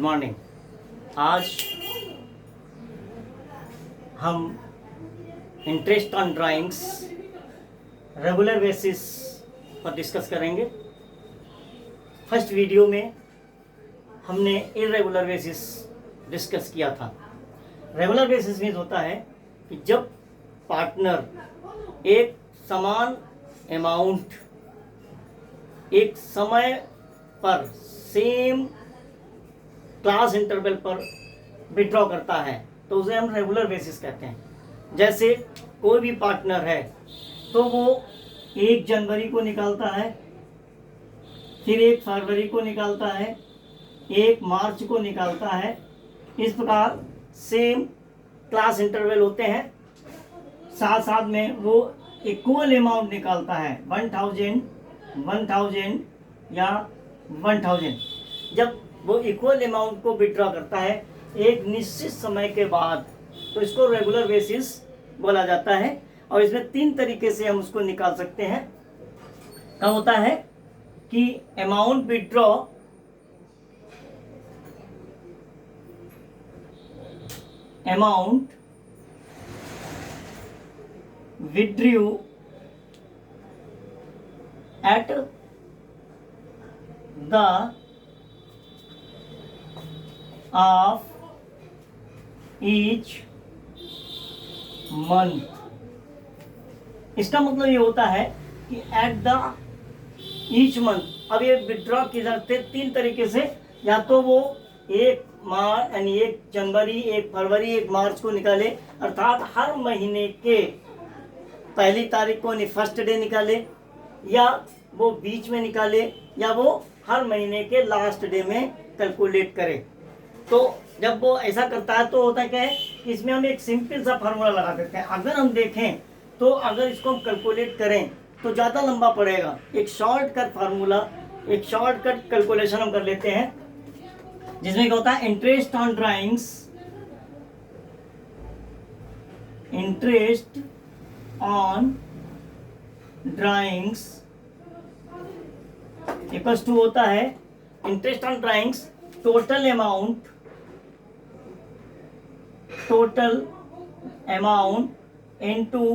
Morning. आज हम interest on drawings regular basis पर डिस्कस करेंगे। फर्स्ट वीडियो में हमने इरेगुलर बेसिस डिस्कस किया था। रेगुलर बेसिस मीन्स होता है कि जब पार्टनर एक समान अमाउंट एक समय पर सेम क्लास इंटरवल पर विड्रॉ करता है तो उसे हम रेगुलर बेसिस कहते हैं। जैसे कोई भी पार्टनर है तो वो 1 जनवरी को निकालता है, फिर 1 फरवरी को निकालता है, 1 मार्च को निकालता है। इस प्रकार सेम क्लास इंटरवल होते हैं, साथ साथ में वो इक्वल अमाउंट निकालता है 1000, 1000 या 1000। जब वो इक्वल अमाउंट को विड्रॉ करता है एक निश्चित समय के बाद तो इसको रेगुलर बेसिस बोला जाता है। और इसमें 3 तरीके से हम उसको निकाल सकते हैं। क्या होता है कि amount withdraw withdrew at the of each month। इसका मतलब ये होता है कि एट द ईच मंथ। अब ये विड्रॉ की जाते 3 तरीके से, या तो वो 1 जनवरी, 1 फरवरी, 1 मार्च को निकाले, अर्थात हर महीने के पहली तारीख को फर्स्ट डे निकाले, या वो बीच में निकाले, या वो हर महीने के लास्ट डे में कैलकुलेट करे। तो जब वो ऐसा करता है तो होता क्या है कि इसमें हम एक सिंपल सा फार्मूला लगा देते हैं। अगर हम देखें तो अगर इसको हम कैलकुलेट करें तो ज़्यादा लंबा पड़ेगा। एक शॉर्टकट फार्मूला, एक शॉर्टकट कैलकुलेशन हम कर लेते हैं, जिसमें क्या होता है interest on drawings equals to होता है interest on drawings total amount into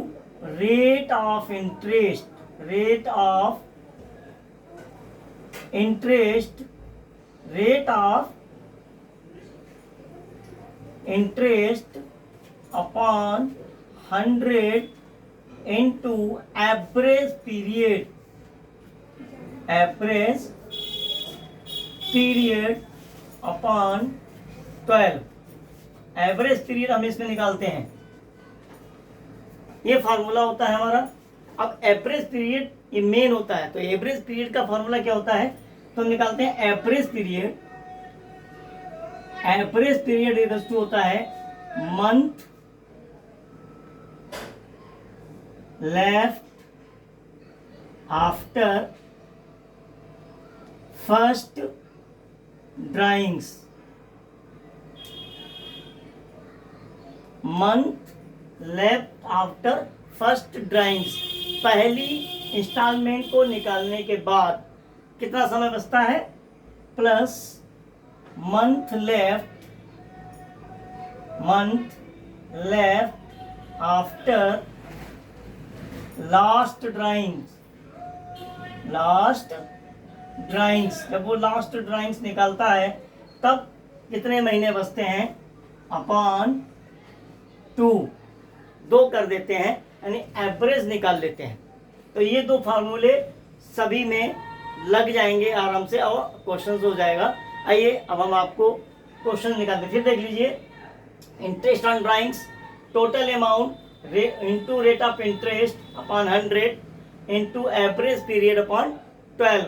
rate of interest upon 100 into average period upon 12। Average period हम इसमें निकालते हैं, ये फार्मूला होता है हमारा। अब एवरेज पीरियड ये मेन होता है, तो एवरेज पीरियड का फार्मूला क्या होता है तो हम निकालते हैं एवरेज पीरियड इक्वल टू होता है month left after first drawings। month left after first drawings, पहली इंस्टॉलमेंट को निकालने के बाद कितना समय बचता है, plus month left after last drawings. जब वो लास्ट ड्राइंग्स निकालता है तब कितने महीने बचते हैं, अपॉन 2 कर देते हैं, यानी एवरेज निकाल लेते हैं। तो ये 2 फार्मूले सभी में लग जाएंगे आराम से और क्वेश्चन हो जाएगा। आइए अब हम आपको क्वेश्चन निकालते, फिर देख लीजिए। Interest on drawings total amount into rate of interest upon 100 into average period upon 12।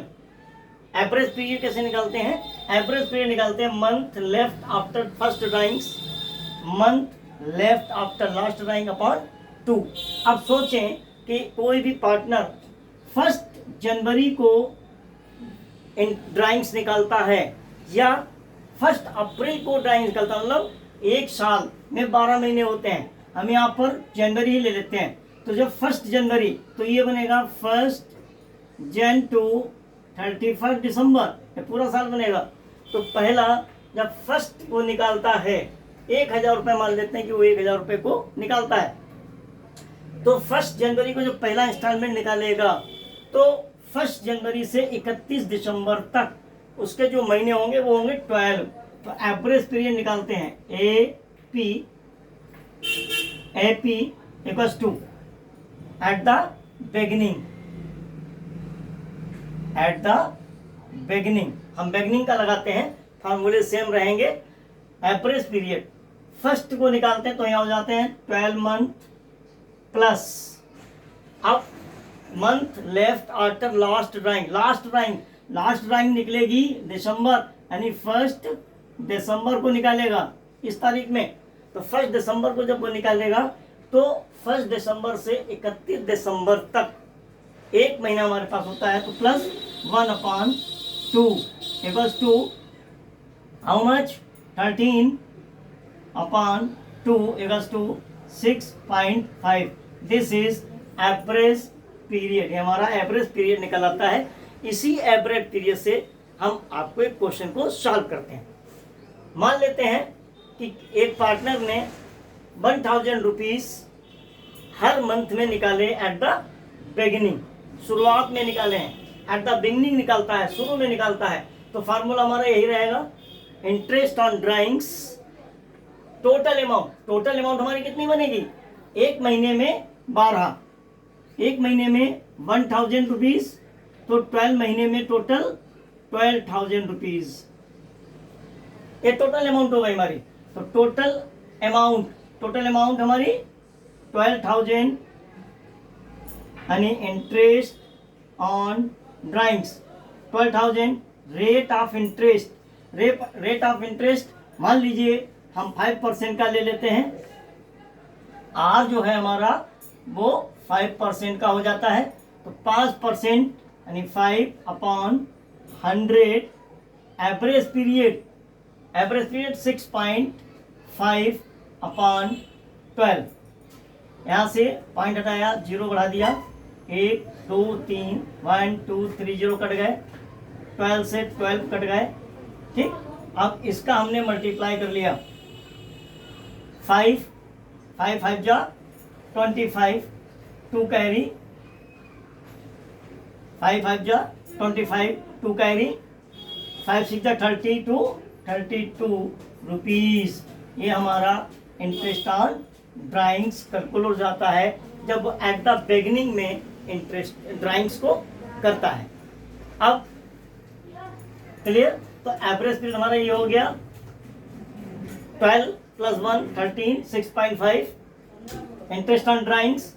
Average period कैसे निकालते हैं, एवरेज पीरियड निकालते हैं month left after first drawings, month left after last drawing upon 2। अब सोचें कि कोई भी पार्टनर 1 जनवरी को ड्राइंग्स निकालता है या 1 अप्रैल को ड्राइंग्स निकालता है, मतलब एक साल में 12 महीने होते हैं, हम यहाँ पर जनवरी ही ले लेते हैं। तो जब 1 जनवरी तो ये बनेगा 1 जन टू 31 दिसंबर, ये पूरा साल बनेगा। तो पहला जब फर्स्ट को निकालता है, 1,000 रुपये मान लेते हैं कि वो 1,000 रुपये को निकालता है, तो 1 जनवरी को जो पहला इंस्टॉलमेंट निकालेगा तो 1 जनवरी से 31 दिसंबर तक उसके जो महीने होंगे वो होंगे 12। तो एवरेज पीरियड निकालते हैं, AP equals to at the beginning, हम बिगिनिंग का लगाते हैं, फार्मूले सेम रहेंगे। एवरेज पीरियड फर्स्ट को निकालते हैं तो यहाँ हो जाते हैं 12 मंथ प्लस, अब month left after last drawing निकलेगी दिसंबर, यानी 1 दिसंबर को निकालेगा इस तारीख में। तो 1 दिसंबर को जब वो निकालेगा तो 1 दिसंबर से 31 दिसंबर तक एक महीना हमारे पास होता है, तो plus 1/2 equals to how much, 13/2 equals to 6.5। This is average period, ये हमारा एवरेज पीरियड निकल आता है। इसी एवरेज पीरियड से हम आपको एक क्वेश्चन को सॉल्व करते हैं। मान लेते हैं कि एक पार्टनर ने 1,000 रुपीज हर मंथ में निकाले एट द बिगिनिंग, शुरुआत में निकाले हैं, एट द बिगिनिंग निकालता है, शुरू में निकालता है। तो फार्मूला हमारा यही रहेगा, interest on drawings total amount हमारी कितनी बनेगी, एक महीने में 12, एक महीने में 1,000 रुपीज, तो 12 महीने में टोटल 12,000 रुपीज, ये टोटल अमाउंट हो गई हमारी। तो टोटल अमाउंट हमारी 12,000, यानी interest on drawings 12,000। Rate of interest मान लीजिए हम 5% का ले लेते हैं, आर जो है हमारा वो 5% का हो जाता है, तो 5% यानी 5/100। Average period 6.5/12। यहाँ से पॉइंट हटाया, 0 बढ़ा दिया, 1 2 3 1 2 3 0 कट गए, 12 से 12 कट गए, ठीक। अब इसका हमने मल्टीप्लाई कर लिया, 5 5 जा 25, 2 कैरी, 5 5 जा 25, 2 कैरी, 5 6 जा 32 रुपीज। ये हमारा इंटरेस्ट ऑन ड्राइंग्स कैलकुलेट हो जाता है जब वो एट द बिगिनिंग में इंटरेस्ट ड्राइंग्स को करता है। अब क्लियर, तो एवरेज पीरियड हमारा ये हो गया 12 + 1 13 6.5। Interest on drawings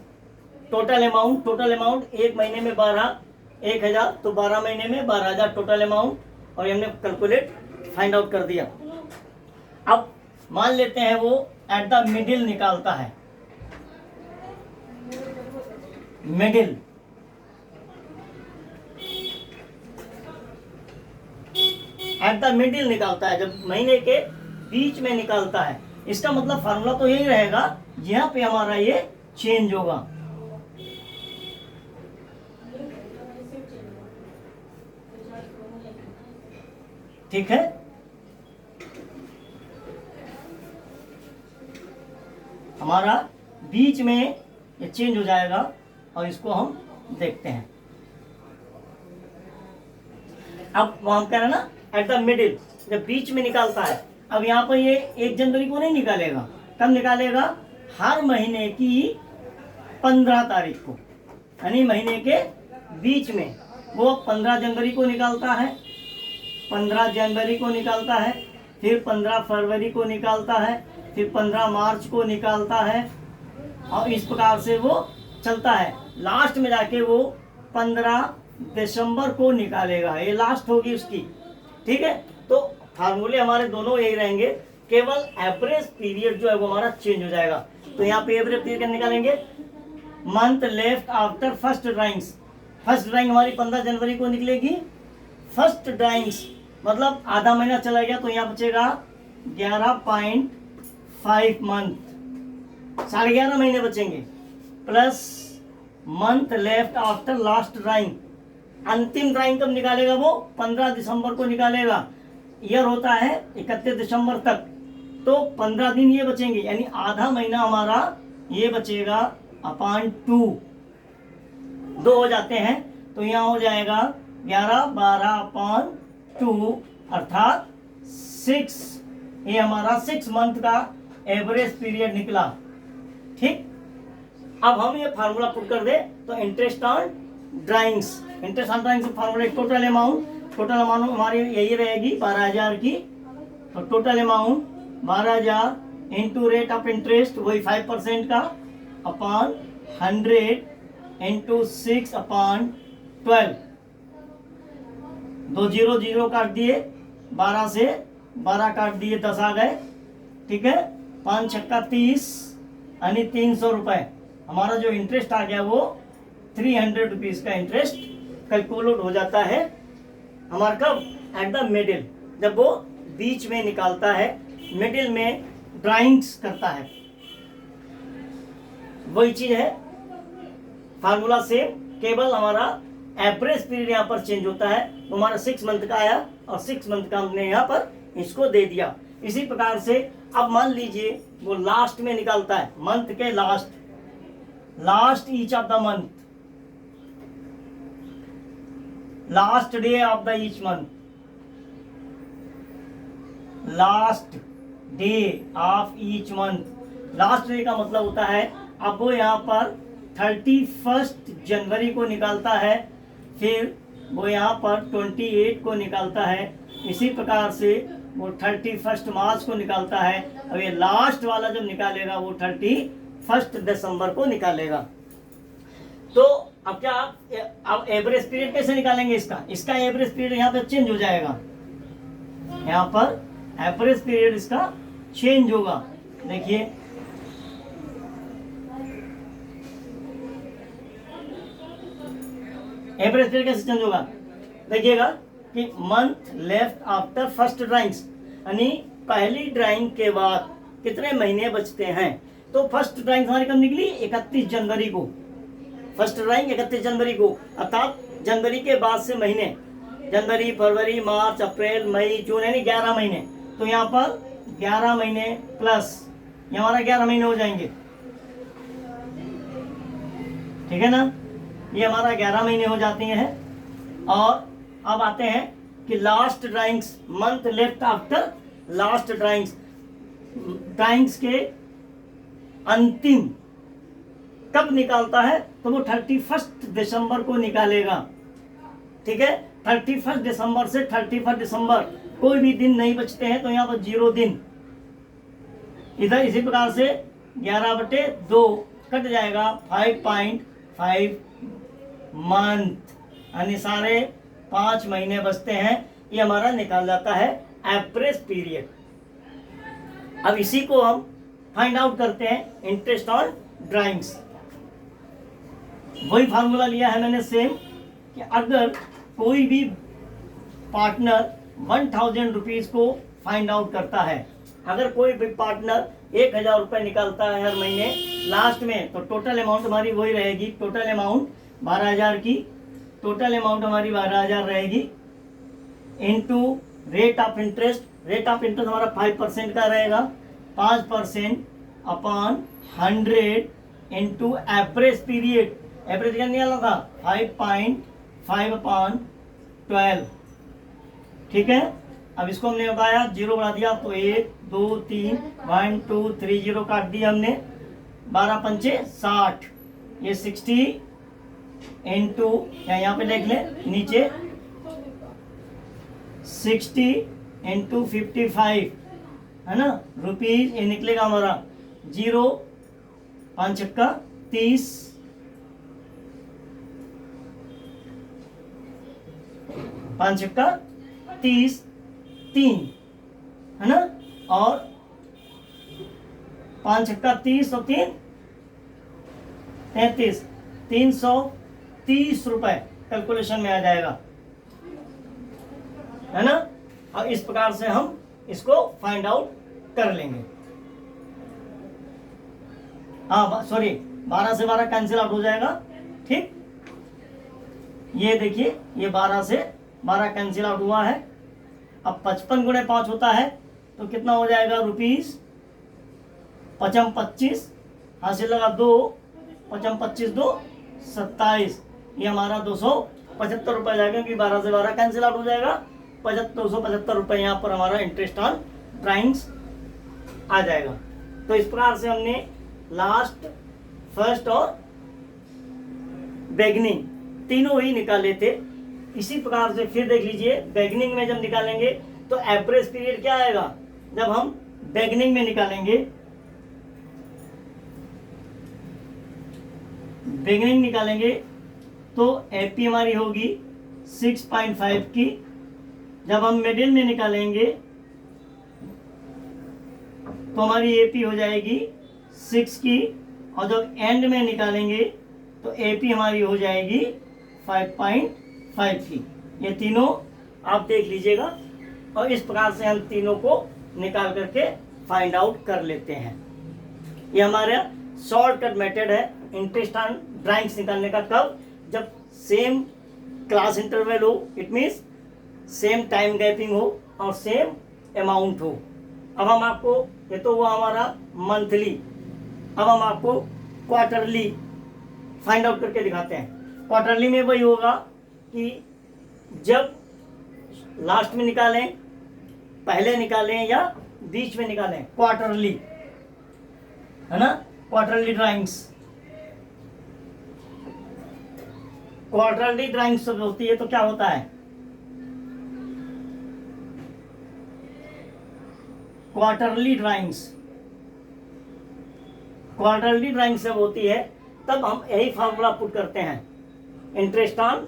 total amount एक महीने में 1,000, तो 12 महीने में 12,000 टोटल अमाउंट, और हमने कैलकुलेट फाइंड आउट कर दिया। अब मान लेते हैं वो एट द मिडिल निकालता है, मिडिल एट द मिडिल निकालता है, जब महीने के बीच में निकालता है। इसका मतलब फार्मूला तो यही रहेगा, यहाँ पे हमारा ये चेंज होगा, ठीक है। हमारा बीच में ये चेंज हो जाएगा, और इसको हम देखते हैं। अब हम कह रहे हैं ना एट द मिडिल, जब बीच में निकालता है। अब यहाँ पर ये 1 जनवरी को नहीं निकालेगा, कब निकालेगा, हर महीने की 15 तारीख को, यानी महीने के बीच में। वो 15 जनवरी को निकालता है, 15 जनवरी को निकालता है, फिर 15 फरवरी को निकालता है, फिर 15 मार्च को निकालता है, और इस प्रकार से वो चलता है। लास्ट में जाके वो 15 दिसंबर को निकालेगा, ये लास्ट होगी उसकी, ठीक है। तो फार्मूले हमारे दोनों यही रहेंगे, केवल एवरेज पीरियड जो है वो हमारा चेंज हो जाएगा। तो यहाँ पे एवरेज पीरियड निकालेंगे, month left after first drawings. First drawing हमारी 15 जनवरी को निकलेगी, फर्स्ट ड्राइंग्स मतलब आधा महीना चला गया, तो यहाँ बचेगा 11.5 मंथ, 11.5 महीने बचेंगे, plus month left after last drawing. अंतिम ड्राइंग कब निकालेगा वो, 15 दिसंबर को निकालेगा, ईयर होता है 31 दिसंबर तक, तो 15 दिन ये बचेंगे, यानी आधा महीना हमारा ये बचेगा अपॉन 2, 2 हो जाते हैं, तो यहाँ हो जाएगा 11 12 अपॉन 2 अर्थात 6। ये हमारा 6 मंथ का एवरेज पीरियड निकला। ठीक, अब हम ये फार्मूला पुट कर दे तो interest on drawings, interest on drawings formula total amount हमारी यही रहेगी 12,000 की, तो total amount 12,000 into rate of interest वही 5% का अपॉन 100 इंटू 6 अपॉन 12, 2 0 0 काट दिए, 12 से 12 काट दिए, 10 आ गए। ठीक है, 5 छक्का 30 यानी 300 रुपए हमारा जो इंटरेस्ट आ गया वो 300 रुपीज का इंटरेस्ट कैलकुलेट हो जाता है हमारा। कब? एट द मिडिल, जब वो बीच में निकालता है, मिडिल में ड्राइंग्स करता है। वही चीज है, फार्मूला सेम, केवल हमारा एवरेज पीरियड यहाँ पर चेंज होता है। तो हमारा 6 मंथ का आया और 6 मंथ का हमने यहाँ पर इसको दे दिया। इसी प्रकार से अब मान लीजिए वो लास्ट में निकालता है, मंथ के last each of the month, last day of the each month, last day of each month. Last day का मतलब होता है अब वो यहाँ पर 31 जनवरी को निकालता है, फिर वो यहाँ पर 28 को निकालता है, इसी प्रकार से वो 31 मार्च को निकालता है। अब ये लास्ट वाला जब निकालेगा वो 31 दिसंबर को निकालेगा। तो अब क्या आप एवरेज पीरियड कैसे निकालेंगे? इसका एवरेज पीरियड यहाँ पे चेंज हो जाएगा, यहाँ पर एवरेज पीरियड इसका चेंज होगा। देखिए एवरेज पीरियड कैसे चेंज होगा, देखिएगा कि month left after first drawings, यानी पहली ड्राइंग के बाद कितने महीने बचते हैं। तो फर्स्ट ड्राइंग हमारी कब निकली? 31 जनवरी को। फर्स्ट ड्राइंग 31 जनवरी को, अर्थात जनवरी के बाद से महीने, जनवरी फरवरी मार्च अप्रैल मई जून, यानी 11 महीने। तो यहाँ पर 11 महीने प्लस ये हमारा 11 महीने हो जाएंगे। ठीक है ना, ये हमारा 11 महीने हो जाते हैं। और अब आते हैं कि last drawings, month left after last drawings, drawings के अंतिम कब निकालता है? तो वो 31 दिसंबर को निकालेगा। ठीक है, 31 दिसंबर से 31 दिसंबर कोई भी दिन नहीं बचते हैं, तो यहाँ पर 0 दिन, इधर इसी प्रकार से 11/2 कट जाएगा, 5.5 मंथ, यानी सारे 5 महीने बचते हैं। ये हमारा निकाल जाता है एवरेज पीरियड। अब इसी को हम फाइंड आउट करते हैं इंटरेस्ट ऑन ड्राइंग्स। वही फार्मूला लिया है मैंने सेम, कि अगर कोई भी पार्टनर 1000 रुपीज को फाइंड आउट करता है, अगर कोई भी पार्टनर 1000 रुपये निकालता है हर महीने लास्ट में, तो टोटल अमाउंट हमारी वही रहेगी, टोटल अमाउंट 12,000 की, टोटल अमाउंट हमारी 12,000 रहेगी, into rate of interest. Rate of interest हमारा 5% का रहेगा, 5% upon 100 into average period. Average क्या निकाला था? 5.5 अपॉन 12। ठीक है, अब इसको हमने बताया, 0 बढ़ा दिया, तो 1 2 3 1 2 3 0 काट दिया हमने, 12 पंचे 60, ये 60 इंटू यहाँ पे देख ले नीचे 60 इंटू 55 है ना रुपीज, ये निकलेगा हमारा 0 5 छक्का 30, 5 छक्का 30 3 है ना, और 5 छक्का 30 और 3 33, 330 रुपए कैलकुलेशन में आ जाएगा, है ना। और इस प्रकार से हम इसको फाइंड आउट कर लेंगे। हाँ सॉरी, 12 से 12 कैंसिल आउट हो जाएगा। ठीक, ये देखिए, ये 12 से 12 कैंसिल आउट हुआ है, अब 55 गुणे 5 होता है तो कितना हो जाएगा रुपीज 55 हासिल लगा 2, 55 2 27, ये हमारा 275 रुपये जाएगा क्योंकि 12 से 12 कैंसिल आउट हो जाएगा। 275 रुपये यहाँ पर हमारा इंटरेस्ट ऑन ड्राइंग्स आ जाएगा। तो इस प्रकार से हमने लास्ट, फर्स्ट और बिगिनिंग तीनों ही निकाले थे। इसी प्रकार से फिर देख लीजिए, बिगिनिंग में जब निकालेंगे तो एवरेज पीरियड क्या आएगा, जब हम बिगिनिंग में निकालेंगे, बिगिनिंग निकालेंगे तो एपी हमारी होगी 6.5 की। जब हम मिडिल में निकालेंगे तो हमारी एपी हो जाएगी 6 की, और जब एंड में निकालेंगे तो एपी हमारी हो जाएगी 5.5 की। ये तीनों आप देख लीजिएगा, और इस प्रकार से हम तीनों को निकाल करके फाइंड आउट कर लेते हैं। ये हमारा शॉर्टकट मेथड है इंटरेस्ट ऑन ड्राइंग्स निकालने का। कब, जब सेम क्लास इंटरवल हो, it means same time gapping हो और सेम अमाउंट हो। अब हम आपको, ये तो हुआ हमारा मंथली, अब हम आपको क्वार्टरली फाइंड आउट करके दिखाते हैं। क्वार्टरली में वही होगा कि जब लास्ट में निकालें, पहले निकालें या बीच में निकालें, क्वार्टरली है ना। क्वार्टरली ड्राइंग्स, क्वार्टरली ड्राइंग्स जब होती है तो क्या होता है, क्वार्टरली ड्राइंग्स, क्वार्टरली ड्राइंग्स जब होती है तब हम यही फार्मूला पुट करते हैं, interest on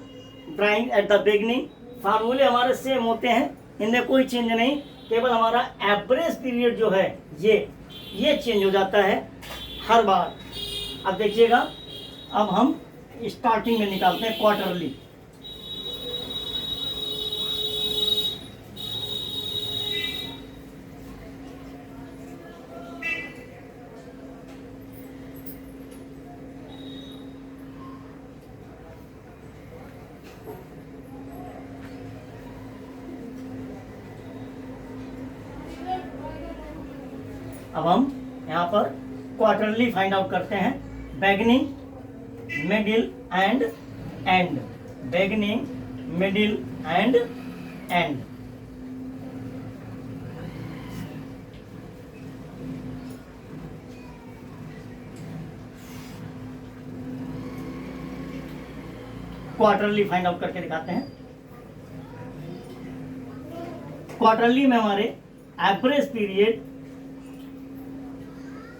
drawing eight the beginning. फार्मूले हमारे सेम होते हैं, इनमें कोई चेंज नहीं, केवल हमारा एवरेज पीरियड जो है ये चेंज हो जाता है हर बार। अब देखिएगा, अब हम स्टार्टिंग में निकालते हैं क्वार्टरली। अब हम यहाँ पर क्वार्टरली फाइंड आउट करते हैं, beginning, middle and and, beginning, middle and and. Quarterly find out करके दिखाते हैं। क्वार्टरली में हमारे एवरेज पीरियड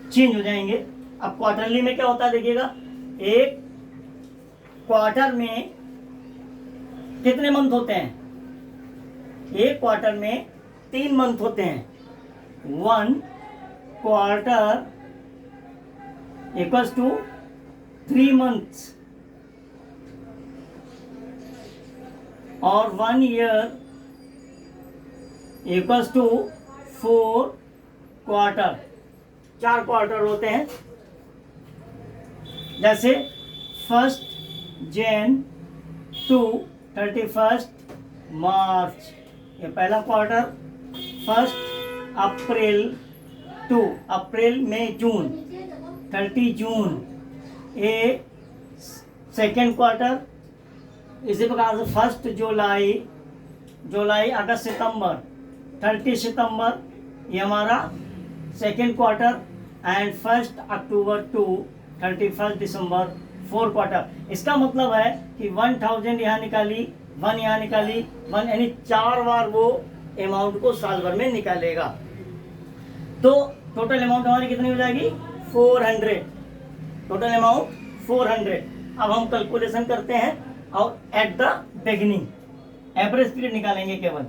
चेंज हो जाएंगे। अब क्वार्टरली में क्या होता है देखिएगा, एक क्वार्टर में कितने मंथ होते हैं, एक क्वार्टर में 3 मंथ होते हैं। 1 क्वार्टर इक्वल्स टू 3 मंथ्स, और 1 year equals to 4 quarter. 4 quarter होते हैं। जैसे 1 जन टू 31 मार्च, ये पहला क्वार्टर। 1 अप्रैल टू अप्रैल मई जून, 30 जून, ये सेकेंड क्वार्टर। इसी प्रकार से 1 जुलाई अगस्त सितंबर, 30 सितंबर, ये हमारा second quarter. And 1 October to 31 December, 4 quarter. इसका मतलब है कि 1000 यहाँ निकाली, 1 यहाँ निकाली, 1 यानी 4 बार वो अमाउंट को साल भर में निकालेगा। तो टोटल अमाउंट हमारी कितनी हो जाएगी, 400। Total amount 400। अब हम कैलकुलेशन करते हैं और eight the beginning average period निकालेंगे केवल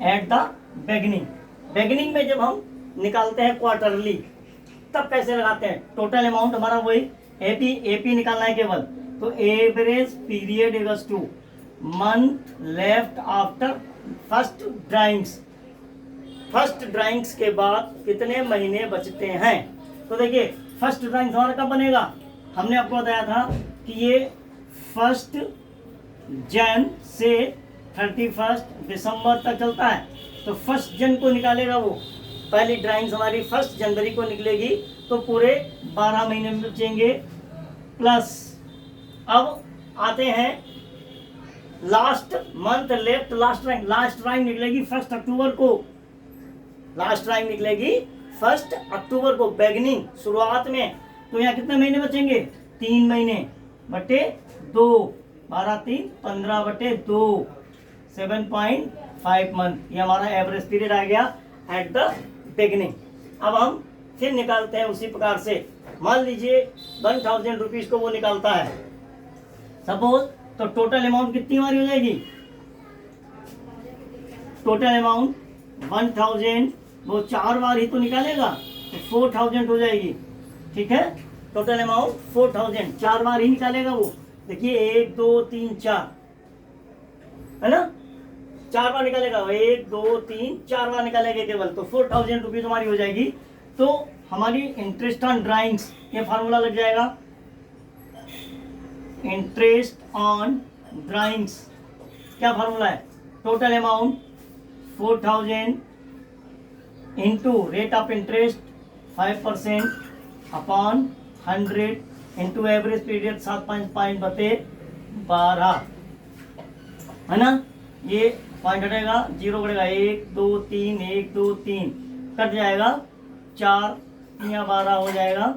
एट द बिगिनिंग। बिगिनिंग में जब हम निकालते हैं क्वार्टरली, तब कैसे लगाते हैं, टोटल अमाउंट हमारा वही एपी निकालना है केवल। तो average period equals two month left after first drawings. First drawings के बाद कितने महीने बचते हैं। तो देखिए फर्स्ट ड्राइंग्स हमारा कब बनेगा, हमने आपको बताया था कि ये 1 जन से 31 दिसंबर तक चलता है। तो 1 जन को निकालेगा वो, पहली ड्राइंग्स हमारी 1 जनवरी को निकलेगी, तो पूरे 12 महीने में बचेंगे। प्लस अब आते हैं last month left, last drawing निकलेगी 1 अक्टूबर को, लास्ट ड्राइंग निकलेगी 1 अक्टूबर को, बिगिनिंग शुरुआत में। तो यहाँ कितने महीने बचेंगे? 3 महीने बटे 2, 12 3 15 बटे 2, 7.5 मंथ। ये हमारा एवरेज पीरियड आ गया एट द बिगिनिंग। अब हम फिर निकालते हैं उसी प्रकार से। मान लीजिए 1000 रुपीज को वो निकालता है सपोज, तो टोटल अमाउंट कितनी हमारी हो जाएगी? टोटल अमाउंट 1000 वो 4 बार ही तो निकालेगा, तो 4000 हो जाएगी। ठीक है, टोटल अमाउंट 4000, 4 बार ही निकालेगा वो। देखिए 1 2 3 4 है ना, 4 बार निकालेगा, 1 2 3 4 बार निकालेगा केवल, तो 4000 रुपीज हमारी हो जाएगी। तो हमारी इंटरेस्ट ऑन ड्राइंग्स, ये फार्मूला लग जाएगा, इंटरेस्ट ऑन ड्राइंग्स क्या फार्मूला है? Total amount 4000 into rate of interest 5% upon 100 into average period 7.5 बटे 12 है ना। ये पॉइंट हटेगा, 0 कटेगा, 1 2 3 1 2 3 कट जाएगा, 4 या 12 हो जाएगा।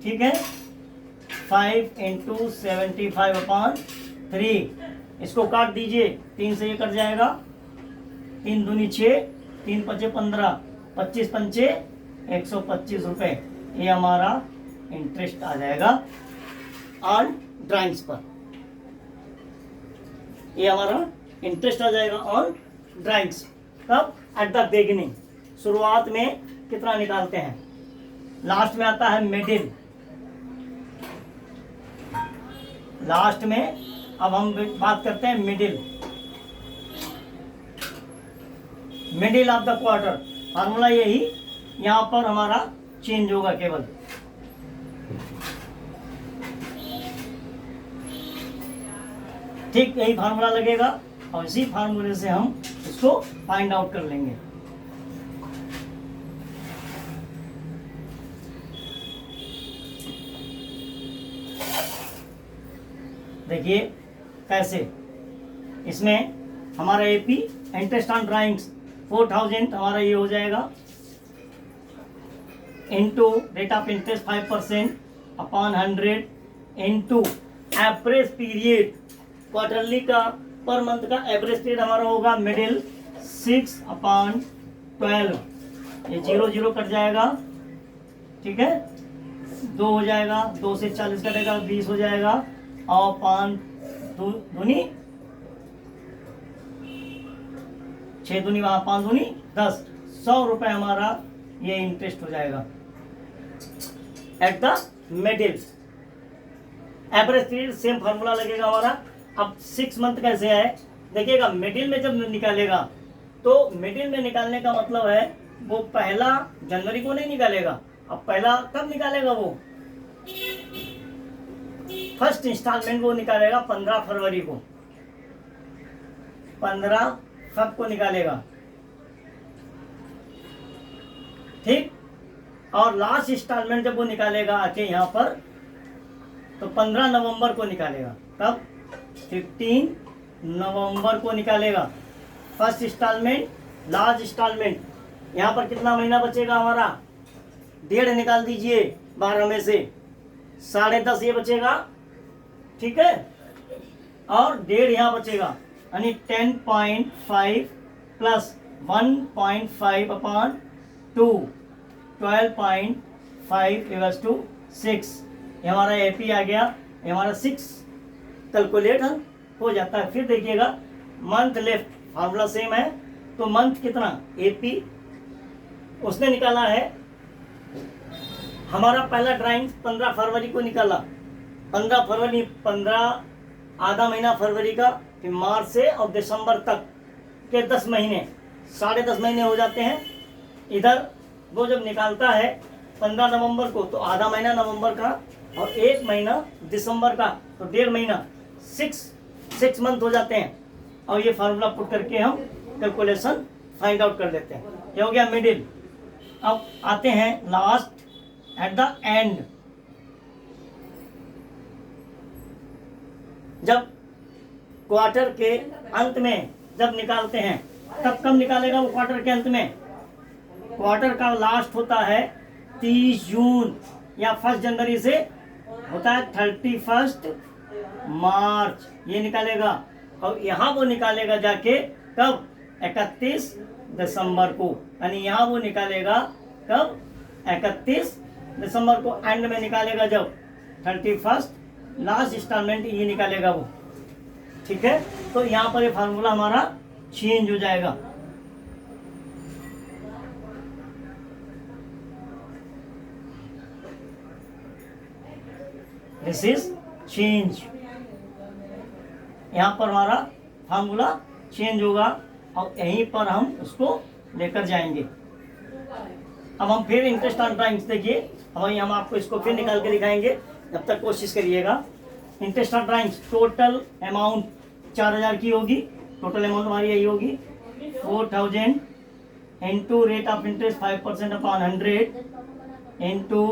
ठीक है, 5 इंटू 75 अपॉन 3, इसको काट दीजिए, 3 से ये कट जाएगा, 3 दूनी 6, 3 पचे 15, 25 पंचे 125 रुपये। ये हमारा इंटरेस्ट आ जाएगा ऑन ड्राइंग्स पर, ये हमारा इंटरेस्ट आ जाएगा ऑन ड्राइंग्स। कब? एट द बिगिनिंग, शुरुआत में कितना निकालते हैं। लास्ट में आता है मिडिल, लास्ट में। अब हम बात करते हैं middle, middle of the quarter. Formula यही, यहां पर हमारा चेंज होगा केवल। ठीक यही फार्मूला लगेगा और इसी फार्मूले से हम इसको फाइंड आउट कर लेंगे। देखिए कैसे, इसमें हमारा एपी इंटरेस्ट ऑन ड्राइंग्स 4000 हमारा ये हो जाएगा, into rate of interest 5% upon 100 into average period, quarterly का पर मंथ का एवरेज पीरियड हमारा होगा मिडिल 6 अपॉन 12, ये 0 0 कट जाएगा। ठीक है, 2 हो जाएगा, 2 से 40 कटेगा, 20 हो जाएगा, और 5 दूनी 6 दूनी वहां 5 दूनी 10, 100 रुपए हमारा ये इंटरेस्ट हो जाएगा at the middle. Average period same formula लगेगा हमारा। अब 6 मंथ कैसे है देखिएगा, मिडिल में जब निकालेगा तो मिडिल में निकालने का मतलब है वो 1 जनवरी को नहीं निकालेगा। अब पहला कब निकालेगा? वो फर्स्ट इंस्टॉलमेंट वो निकालेगा 15 फरवरी को, 15 फरवरी को निकालेगा। ठीक, और लास्ट इंस्टॉलमेंट जब वो निकालेगा आके यहाँ पर, तो 15 नवंबर को निकालेगा। कब? 15 नवंबर को निकालेगा फर्स्ट इंस्टॉलमेंट। लास्ट इंस्टॉलमेंट यहाँ पर कितना महीना बचेगा हमारा? 1.5 निकाल दीजिए 12 में से, 10.5 ये बचेगा। ठीक है, और 1.5 यहाँ बचेगा, यानी 10.5 प्लस 1.5 अपॉन 2, 12.5 इक्वल्स टू 6। ये हमारा एपी आ गया, ये हमारा 6 कैलकुलेट हो जाता है। फिर देखिएगा मंथ लेफ्ट, फार्मूला सेम है, तो मंथ कितना? एपी उसने निकाला है हमारा पहला ड्राइंग 15 फरवरी को निकाला। 15 फरवरी, 15 आधा महीना फरवरी का, फिर मार्च से और दिसंबर तक के 10 महीने, 10.5 महीने हो जाते हैं। इधर वो जब निकालता है 15 नवंबर को, तो आधा महीना नवंबर का और 1 महीना दिसंबर का, तो 1.5 महीना, 6 मंथ हो जाते हैं। और ये फार्मूला पुट करके हम कैलकुलेशन फाइंड आउट कर लेते हैं। ये हो गया मिडिल। अब आते हैं लास्ट एट द एंड। जब क्वार्टर के अंत में जब निकालते हैं तब कब निकालेगा वो क्वार्टर के अंत में? क्वार्टर का लास्ट होता है 30 जून या 1 जनवरी से होता है 31 मार्च, ये निकालेगा। और यहाँ वो निकालेगा जाके कब? 31 दिसंबर को। यानी यहाँ वो निकालेगा कब? 31 दिसंबर को एंड में निकालेगा, जब 31 लास्ट इंस्टॉलमेंट ये निकालेगा वो। ठीक है, तो यहाँ पर ये फार्मूला हमारा चेंज हो जाएगा। This is change. यहाँ पर हमारा फार्मूला चेंज होगा और यहीं पर हम उसको लेकर जाएंगे। अब हम फिर इंटरेस्ट ऑन ड्राइंग्स देखिए, वहीं हम आपको इसको फिर निकाल के दिखाएंगे, जब तक कोशिश करिएगा। Interest on drawings total amount 4000 की होगी। टोटल अमाउंट हमारी यही होगी 4000 into rate of interest 5% upon 100 into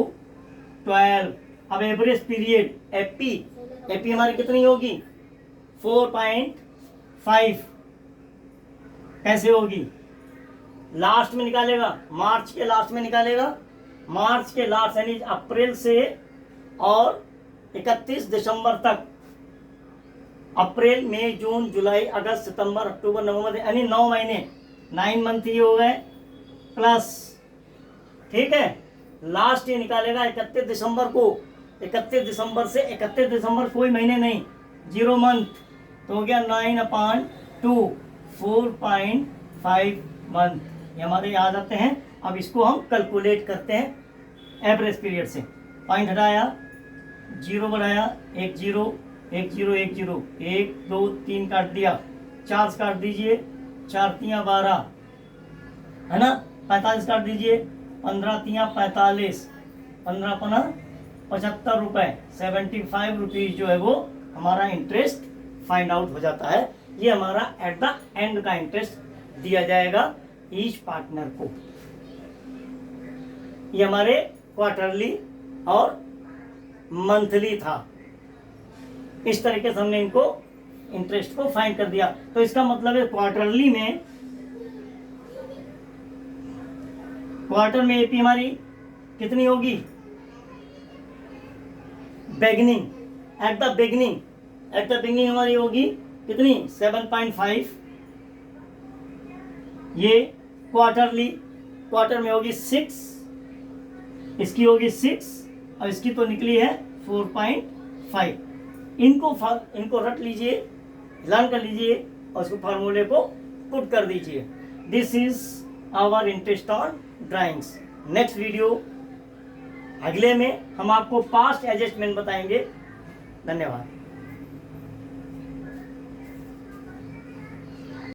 12। अब एवरेज पीरियड एपी हमारी कितनी होगी? 4.5। कैसे होगी? लास्ट में निकालेगा, मार्च के लास्ट में निकालेगा। मार्च के लास्ट यानी अप्रैल से और 31 दिसंबर तक, अप्रैल मई जून जुलाई अगस्त सितंबर अक्टूबर नवंबर, यानी 9 महीने, 9 मंथ ही हो गए प्लस। ठीक है, लास्ट ये निकालेगा 31 दिसंबर को। 31 दिसंबर से 31 दिसंबर कोई महीने नहीं, 0 मंथ, तो हो गया 9/2, 4.5 मंथ। ये हमारे याद आते हैं। अब इसको हम कैलकुलेट करते हैं एवरेज पीरियड से। पॉइंट हटाया, 0 बढ़ाया, 1 0 1 0 1 0 1 2 3 काट दिया, 4 काट दीजिए, 4 3 12 है ना, 45 काट दीजिए, 15 3 45, 15 15 75 रुपए, 75 रुपीज जो है वो हमारा इंटरेस्ट फाइंड आउट हो जाता है। ये हमारा एट द एंड का इंटरेस्ट दिया जाएगा ईच पार्टनर को। ये हमारे क्वार्टरली और मंथली था। इस तरीके से हमने इनको इंटरेस्ट को फाइंड कर दिया। तो इसका मतलब है क्वार्टरली में, क्वार्टर में एपी हमारी कितनी होगी? बिगिनिंग, एट द बिगिनिंग हमारी होगी कितनी? 7.5। ये क्वार्टरली, क्वार्टर में होगी 6, इसकी होगी 6 और इसकी तो निकली है 4.5। इनको रट लीजिए, लर्न कर लीजिए और उसको फार्मूले को पुट कर दीजिए। This is our interest on drawings. Next video अगले में हम आपको पास्ट एडजस्टमेंट बताएंगे। धन्यवाद।